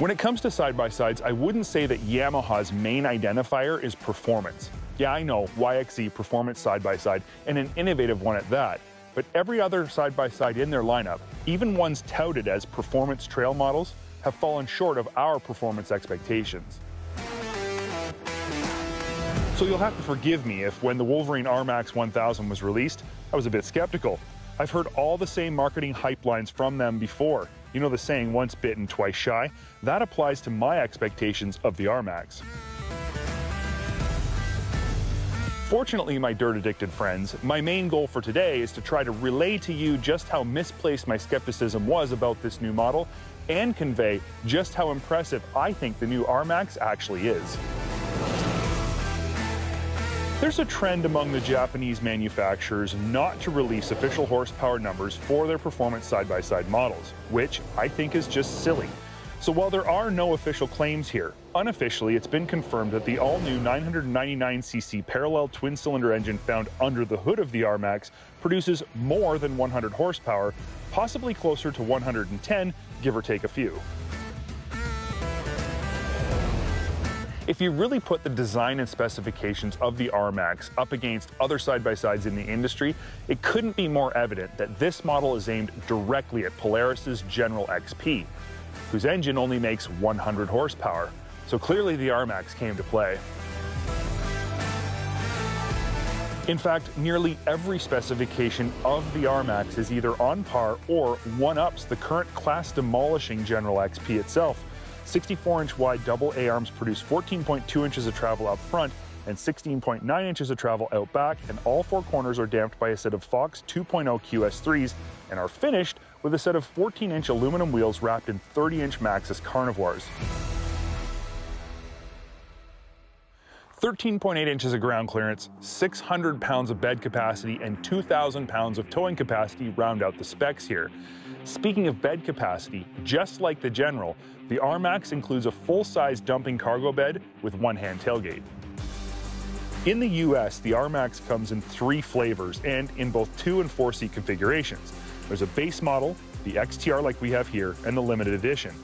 When it comes to side-by-sides, I wouldn't say that Yamaha's main identifier is performance. Yeah, I know, YXZ performance side-by-side, and an innovative one at that. But every other side-by-side in their lineup, even ones touted as performance trail models, have fallen short of our performance expectations. So you'll have to forgive me if when the Wolverine RMAX 1000 was released, I was a bit skeptical. I've heard all the same marketing hype lines from them before. You know the saying, once bitten, twice shy? That applies to my expectations of the RMAX. Fortunately, my dirt-addicted friends, my main goal for today is to try to relay to you just how misplaced my skepticism was about this new model and convey just how impressive I think the new RMAX actually is. There's a trend among the Japanese manufacturers not to release official horsepower numbers for their performance side-by-side models, which I think is just silly. So while there are no official claims here, unofficially it's been confirmed that the all-new 999cc parallel twin-cylinder engine found under the hood of the RMAX produces more than 100 horsepower, possibly closer to 110, give or take a few. If you really put the design and specifications of the RMAX up against other side-by-sides in the industry, it couldn't be more evident that this model is aimed directly at Polaris's General XP, whose engine only makes 100 horsepower. So clearly the RMAX came to play. In fact, nearly every specification of the RMAX is either on par or one-ups the current class-demolishing General XP itself. 64-inch wide double A-arms produce 14.2 inches of travel up front and 16.9 inches of travel out back, and all four corners are damped by a set of Fox 2.0 QS3s and are finished with a set of 14-inch aluminum wheels wrapped in 30-inch Maxxis Carnivores. 13.8 inches of ground clearance, 600 pounds of bed capacity, and 2,000 pounds of towing capacity round out the specs here. Speaking of bed capacity, just like the General, the RMAX includes a full-size dumping cargo bed with one-hand tailgate. In the US, the RMAX comes in 3 flavors and in both 2- and 4-seat configurations. There's a base model, the XTR like we have here, and the limited edition.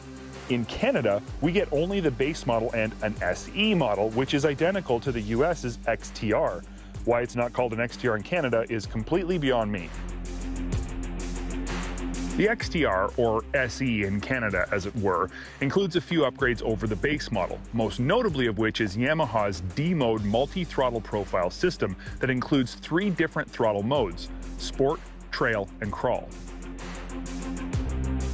In Canada, we get only the base model and an SE model, which is identical to the US's XTR. Why it's not called an XTR in Canada is completely beyond me. The XTR, or SE in Canada as it were, includes a few upgrades over the base model, most notably of which is Yamaha's D-Mode multi-throttle profile system that includes 3 different throttle modes: Sport, Trail, and Crawl.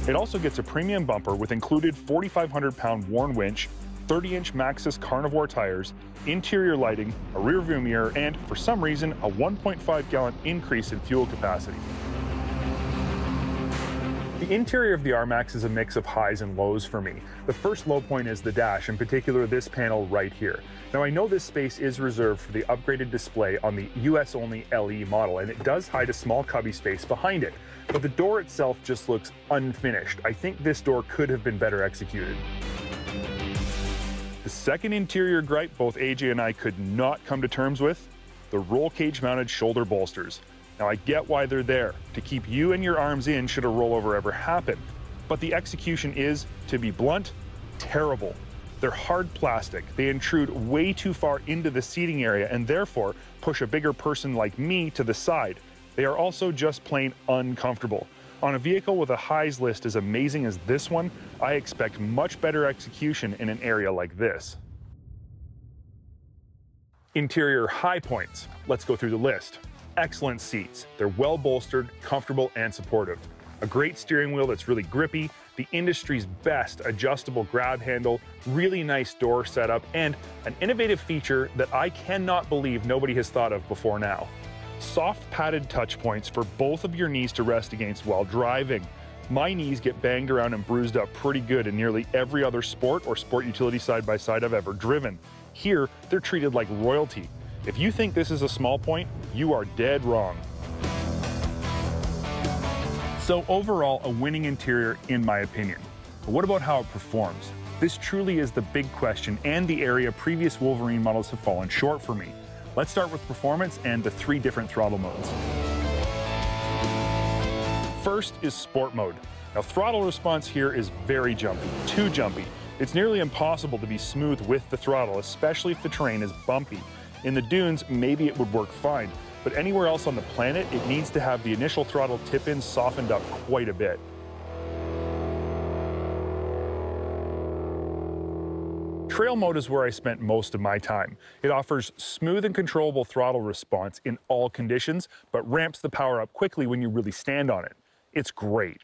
It also gets a premium bumper with included 4,500-pound worn winch, 30-inch Maxxis Carnivore tires, interior lighting, a rear-view mirror, and, for some reason, a 1.5-gallon increase in fuel capacity. The interior of the RMAX is a mix of highs and lows for me. The first low point is the dash, in particular this panel right here. Now I know this space is reserved for the upgraded display on the US-only LE model, and it does hide a small cubby space behind it, but the door itself just looks unfinished. I think this door could have been better executed. The second interior gripe both AJ and I could not come to terms with: the roll cage mounted shoulder bolsters. Now I get why they're there, to keep you and your arms in should a rollover ever happen, but the execution is, to be blunt, terrible. They're hard plastic, they intrude way too far into the seating area and therefore push a bigger person like me to the side. They are also just plain uncomfortable. On a vehicle with a highs list as amazing as this one, I expect much better execution in an area like this. Interior high points. Let's go through the list. Excellent seats. They're well bolstered, comfortable, and supportive. A great steering wheel that's really grippy, the industry's best adjustable grab handle, really nice door setup, and an innovative feature that I cannot believe nobody has thought of before now. Soft padded touch points for both of your knees to rest against while driving. My knees get banged around and bruised up pretty good in nearly every other sport or sport utility side-by-side I've ever driven. Here, they're treated like royalty. If you think this is a small point, you are dead wrong. So overall, a winning interior in my opinion. But what about how it performs? This truly is the big question and the area previous Wolverine models have fallen short for me. Let's start with performance and the 3 different throttle modes. First is Sport mode. Now throttle response here is very jumpy, too jumpy. It's nearly impossible to be smooth with the throttle, especially if the terrain is bumpy. In the dunes, maybe it would work fine, but anywhere else on the planet, it needs to have the initial throttle tip-in softened up quite a bit. Trail mode is where I spent most of my time. It offers smooth and controllable throttle response in all conditions, but ramps the power up quickly when you really stand on it. It's great.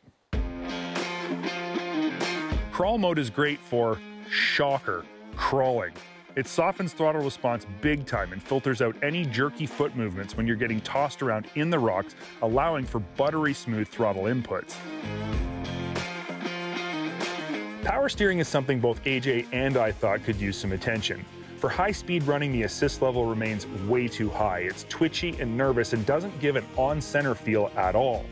Crawl mode is great for, shocker, crawling. It softens throttle response big time and filters out any jerky foot movements when you're getting tossed around in the rocks, allowing for buttery smooth throttle inputs. Power steering is something both AJ and I thought could use some attention. For high speed running, the assist level remains way too high. It's twitchy and nervous and doesn't give an on-center feel at all.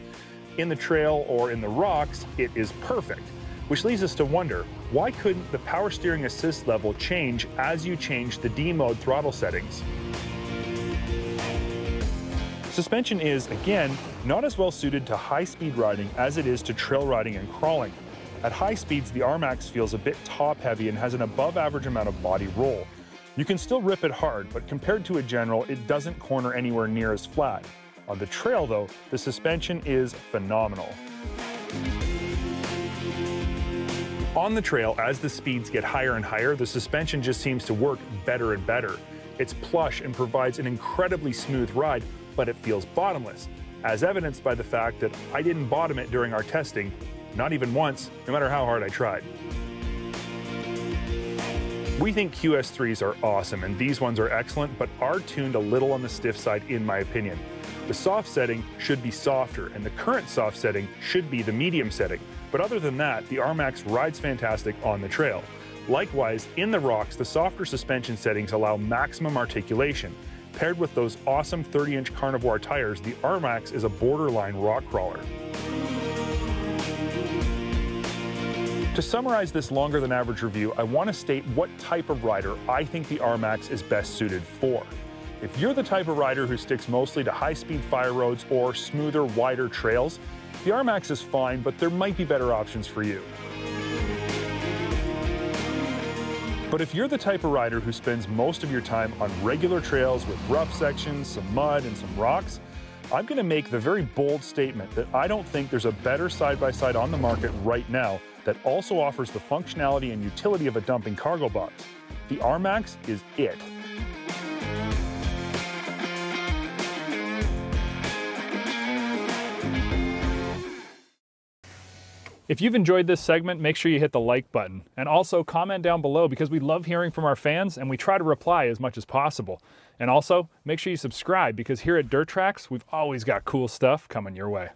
In the trail or in the rocks, it is perfect, which leads us to wonder, why couldn't the power steering assist level change as you change the D-mode throttle settings? Suspension is, again, not as well suited to high-speed riding as it is to trail riding and crawling. At high speeds, the RMAX feels a bit top-heavy and has an above-average amount of body roll. You can still rip it hard, but compared to a general, it doesn't corner anywhere near as flat. On the trail, though, the suspension is phenomenal. On the trail, as the speeds get higher and higher, the suspension just seems to work better and better. It's plush and provides an incredibly smooth ride, but it feels bottomless, as evidenced by the fact that I didn't bottom it during our testing. Not even once, no matter how hard I tried. We think QS3s are awesome, and these ones are excellent, but are tuned a little on the stiff side in my opinion. The soft setting should be softer, and the current soft setting should be the medium setting. But other than that, the RMAX rides fantastic on the trail. Likewise, in the rocks, the softer suspension settings allow maximum articulation. Paired with those awesome 30-inch carnivore tires, the RMAX is a borderline rock crawler. To summarize this longer than average review, I want to state what type of rider I think the RMAX is best suited for. If you're the type of rider who sticks mostly to high-speed fire roads or smoother, wider trails, the RMAX is fine, but there might be better options for you. But if you're the type of rider who spends most of your time on regular trails with rough sections, some mud, and some rocks, I'm going to make the very bold statement that I don't think there's a better side-by-side on the market right now that also offers the functionality and utility of a dumping cargo box. The RMAX is it. If you've enjoyed this segment, make sure you hit the like button. And also comment down below because we love hearing from our fans and we try to reply as much as possible. And also, make sure you subscribe because here at Dirt Trax, we've always got cool stuff coming your way.